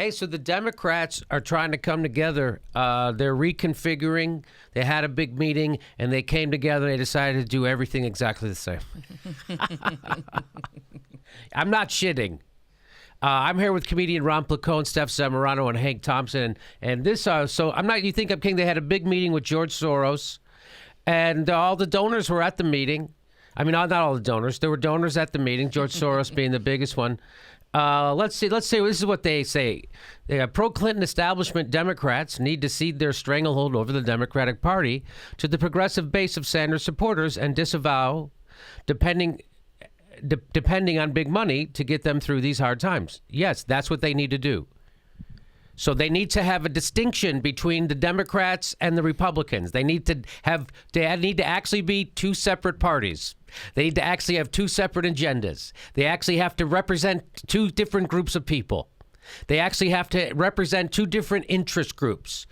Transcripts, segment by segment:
Hey, so the Democrats are trying to come together. They're reconfiguring. They had a big meeting, and they came together, and they decided to do everything exactly the same. I'm not shitting. I'm here with comedian Ron Placone, Steph Zamorano, and Hank Thompson. And this, so I'm not, you think I'm kidding, they had a big meeting with George Soros, and all the donors were at the meeting. I mean, not all the donors. There were donors at the meeting, George Soros being the biggest one. Let's see. This is what they say. Pro-Clinton establishment Democrats need to cede their stranglehold over the Democratic Party to the progressive base of Sanders supporters and disavow, depending on big money to get them through these hard times. Yes, that's what they need to do. So they need to have a distinction between the Democrats and the Republicans. They need to actually be two separate parties. They need to actually have two separate agendas. They actually have to represent two different groups of people. They actually have to represent two different interest groups.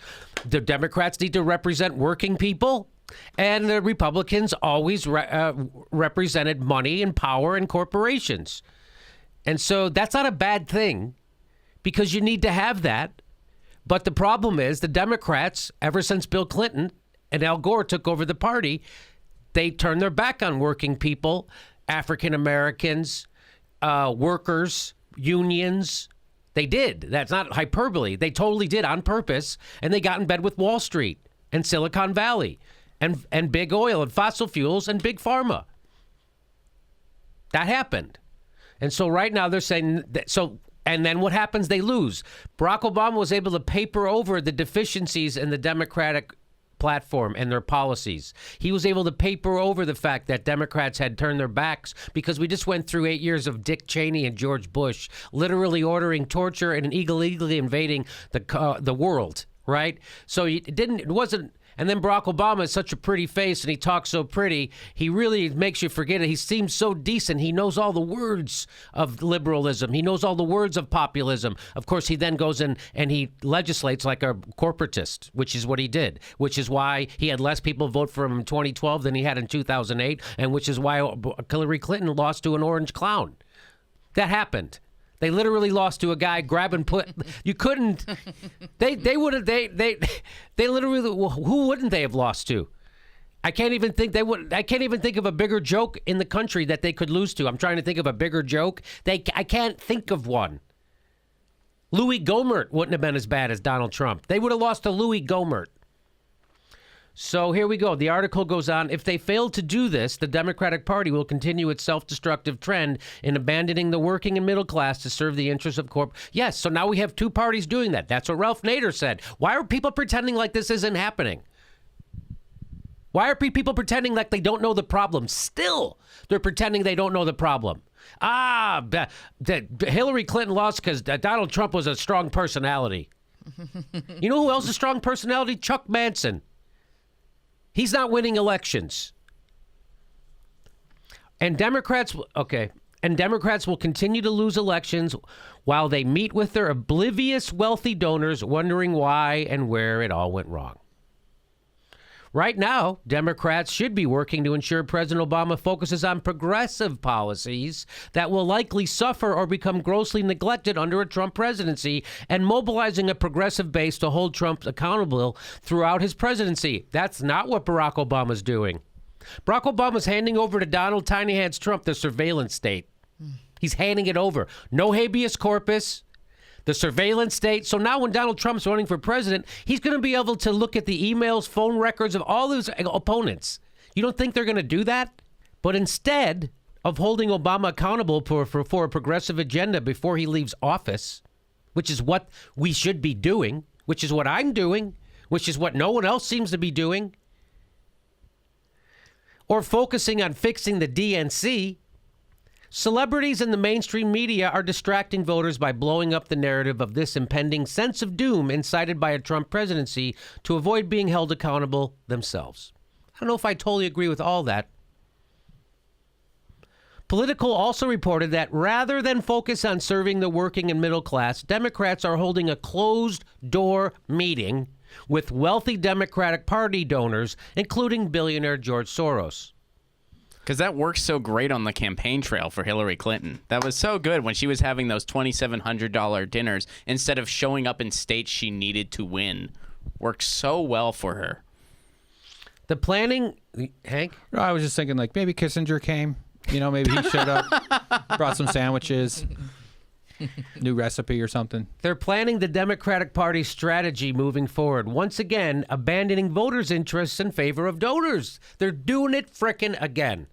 The Democrats need to represent working people, and the Republicans always represented money and power and corporations. And so that's not a bad thing, because you need to have that. But the problem is the Democrats, ever since Bill Clinton and Al Gore took over the party, they turned their back on working people, African Americans, workers, unions. They did. That's not hyperbole. They totally did on purpose. And they got in bed with Wall Street and Silicon Valley and big oil and fossil fuels and big pharma. That happened. And so right now they're saying that, and then what happens? They lose. Barack Obama was able to paper over the deficiencies in the Democratic platform and their policies. He was able to paper over the fact that Democrats had turned their backs because we just went through 8 years of Dick Cheney and George Bush literally ordering torture and illegally invading the world, right? So it wasn't. And then Barack Obama is such a pretty face and he talks so pretty. He really makes you forget it. He seems so decent. He knows all the words of liberalism. He knows all the words of populism. Of course, he then goes in and he legislates like a corporatist, which is what he did, which is why he had less people vote for him in 2012 than he had in 2008, and which is why Hillary Clinton lost to an orange clown. That happened. They literally lost to a guy you couldn't, they literally, who wouldn't they have lost to? I can't even think of a bigger joke in the country that they could lose to. I'm trying to think of a bigger joke. I can't think of one. Louis Gohmert wouldn't have been as bad as Donald Trump. They would have lost to Louis Gohmert. So here we go. The article goes on. If they fail to do this, the Democratic Party will continue its self-destructive trend in abandoning the working and middle class to serve the interests of Yes, so now we have two parties doing that. That's what Ralph Nader said. Why are people pretending like this isn't happening? Why are people pretending like they don't know the problem? Still, they're pretending they don't know the problem. Hillary Clinton lost because Donald Trump was a strong personality. You know who else is a strong personality? Chuck Manson. He's not winning elections. And Democrats will continue to lose elections while they meet with their oblivious wealthy donors, wondering why and where it all went wrong. Right now, Democrats should be working to ensure President Obama focuses on progressive policies that will likely suffer or become grossly neglected under a Trump presidency, and mobilizing a progressive base to hold Trump accountable throughout his presidency. That's not what Barack Obama's doing. Barack Obama's handing over to Donald Tiny Hands Trump the surveillance state. He's handing it over. No habeas corpus. The surveillance state. So now when Donald Trump's running for president, he's going to be able to look at the emails, phone records of all his opponents. You don't think they're going to do that? But instead of holding Obama accountable for a progressive agenda before he leaves office, which is what we should be doing, which is what I'm doing, which is what no one else seems to be doing, or focusing on fixing the DNC, celebrities in the mainstream media are distracting voters by blowing up the narrative of this impending sense of doom incited by a Trump presidency to avoid being held accountable themselves. I don't know if I totally agree with all that. Politico also reported that rather than focus on serving the working and middle class, Democrats are holding a closed-door meeting with wealthy Democratic Party donors, including billionaire George Soros. Because that worked so great on the campaign trail for Hillary Clinton. That was so good when she was having those $2,700 dinners instead of showing up in states she needed to win. Worked so well for her. The planning, Hank? I was just thinking, like, maybe Kissinger came. You know, maybe he showed up, brought some sandwiches, new recipe or something. They're planning the Democratic Party's strategy moving forward. Once again, abandoning voters' interests in favor of donors. They're doing it frickin' again.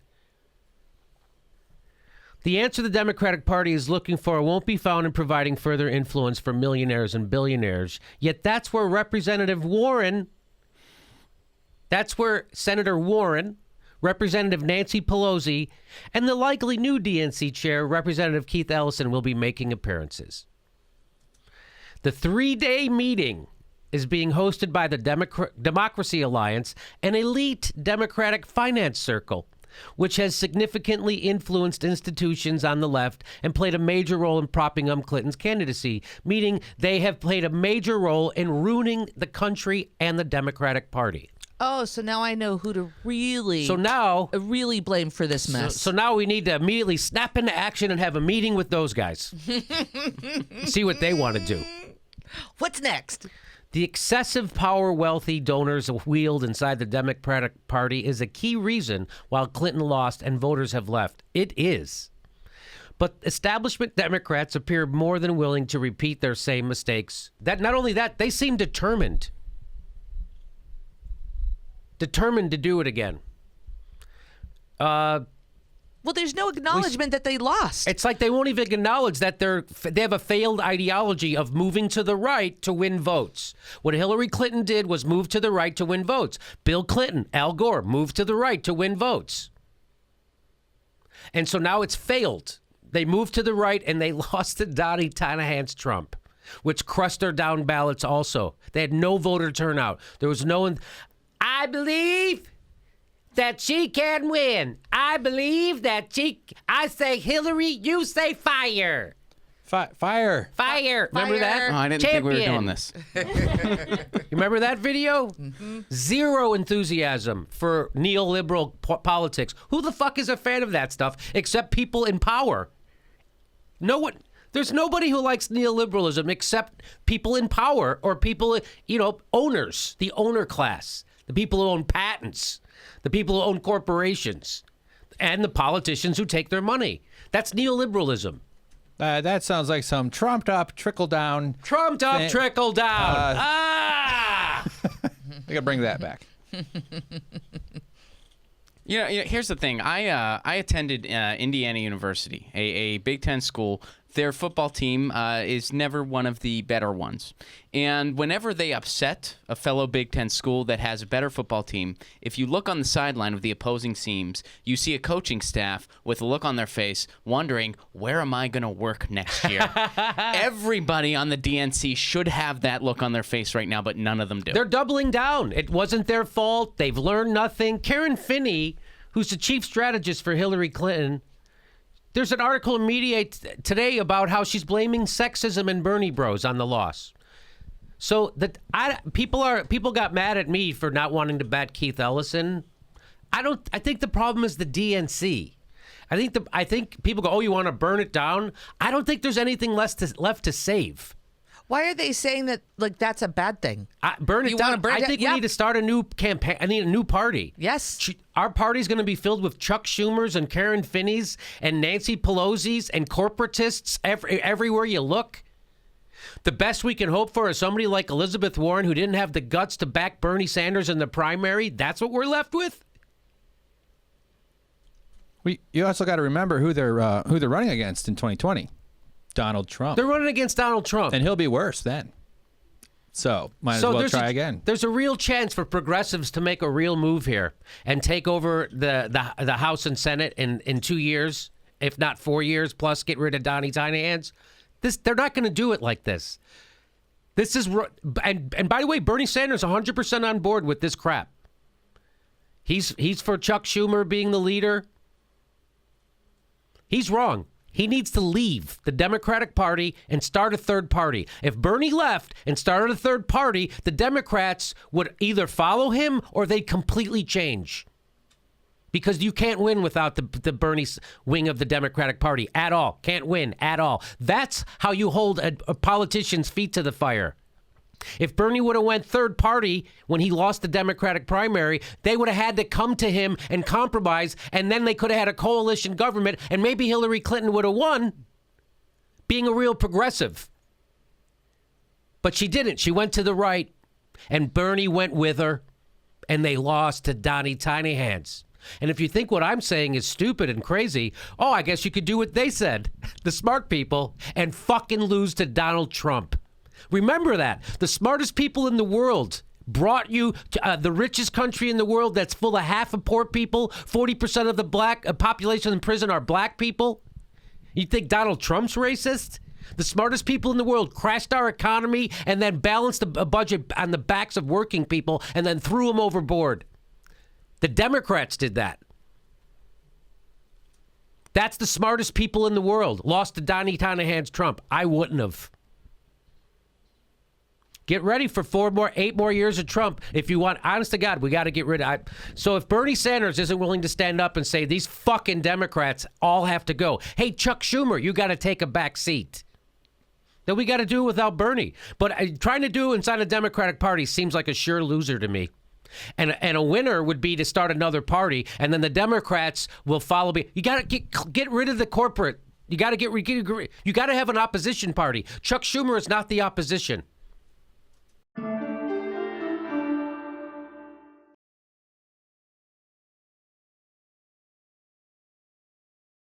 The answer the Democratic Party is looking for won't be found in providing further influence for millionaires and billionaires. Yet that's where Senator Warren, Representative Nancy Pelosi, and the likely new DNC chair, Representative Keith Ellison, will be making appearances. The 3-day meeting is being hosted by the Democracia Alliance, an elite Democratic finance circle, which has significantly influenced institutions on the left and played a major role in propping up Clinton's candidacy, meaning they have played a major role in ruining the country and the Democratic Party. Oh, so now I know who to really blame for this mess. So now we need to immediately snap into action and have a meeting with those guys. See what they want to do. What's next? The excessive power wealthy donors wield inside the Democratic Party is a key reason why Clinton lost and voters have left. It is. But establishment Democrats appear more than willing to repeat their same mistakes. Not only that, they seem determined to do it again. Well, there's no acknowledgement that they lost. It's like they won't even acknowledge that they have a failed ideology of moving to the right to win votes. What Hillary Clinton did was move to the right to win votes. Bill Clinton, Al Gore, moved to the right to win votes. And so now it's failed. They moved to the right and they lost to Donnie Tannehans Trump, which crushed their down ballots also. They had no voter turnout. There was no one. I believe that she can win. I believe that I say Hillary, you say fire. Fire. Remember that? Oh, I didn't think we were doing this. You remember that video? Mm-hmm. Zero enthusiasm for neoliberal politics. Who the fuck is a fan of that stuff except people in power? No one. There's nobody who likes neoliberalism except people in power or people, owners, the owner class, the people who own patents, the people who own corporations, and the politicians who take their money. That's neoliberalism. That sounds like some trumped-up trickle-down. Trumped-up trickle-down. We got to bring that back. Here's the thing. I attended Indiana University, a Big Ten school. Their football team is never one of the better ones. And whenever they upset a fellow Big Ten school that has a better football team, if you look on the sideline of the opposing teams, you see a coaching staff with a look on their face wondering, where am I going to work next year? Everybody on the DNC should have that look on their face right now, but none of them do. They're doubling down. It wasn't their fault. They've learned nothing. Karen Finney, who's the chief strategist for Hillary Clinton, there's an article in Media today about how she's blaming sexism and Bernie bros on the loss. So people got mad at me for not wanting to back Keith Ellison. I think the problem is the DNC. I think people go, oh, you want to burn it down? I don't think there's anything left to save. Why are they saying that that's a bad thing? Burn it down. I think we need to start a new campaign. I need a new party. Yes. Our party's going to be filled with Chuck Schumers and Karen Finneys and Nancy Pelosi's and corporatists everywhere you look. The best we can hope for is somebody like Elizabeth Warren who didn't have the guts to back Bernie Sanders in the primary. That's what we're left with. You also got to remember who they're running against in 2020. Donald Trump. They're running against Donald Trump. And he'll be worse then. So might as well try again. There's a real chance for progressives to make a real move here and take over the House and Senate in 2 years, if not 4 years, plus get rid of Donnie Tannehans. They're not going to do it like this. This is and by the way, Bernie Sanders 100% on board with this crap. He's for Chuck Schumer being the leader. He's wrong. He needs to leave the Democratic Party and start a third party. If Bernie left and started a third party, the Democrats would either follow him or they'd completely change. because you can't win without the Bernie wing of the Democratic Party at all. Can't win at all. That's how you hold a politician's feet to the fire. If Bernie would have went third party when he lost the Democratic primary, they would have had to come to him and compromise, and then they could have had a coalition government, and maybe Hillary Clinton would have won, being a real progressive. But she didn't. She went to the right, and Bernie went with her, and they lost to Donnie Tiny Hands. And if you think what I'm saying is stupid and crazy, I guess you could do what they said, the smart people, and fucking lose to Donald Trump. Remember that. The smartest people in the world brought you to the richest country in the world that's full of half of poor people. 40% of the black population in prison are black people. You think Donald Trump's racist? The smartest people in the world crashed our economy and then balanced a budget on the backs of working people and then threw them overboard. The Democrats did that. That's the smartest people in the world. Lost to Donnie Tiny Hands Trump. I wouldn't have. Get ready for 8 more years of Trump. If you want, honest to God, we got to get rid of. So if Bernie Sanders isn't willing to stand up and say these fucking Democrats all have to go, hey, Chuck Schumer, you got to take a back seat. Then we got to do it without Bernie. But trying to do inside a Democratic Party seems like a sure loser to me. And a winner would be to start another party, and then the Democrats will follow me. You got to get rid of the corporate. You got to you got to have an opposition party. Chuck Schumer is not the opposition.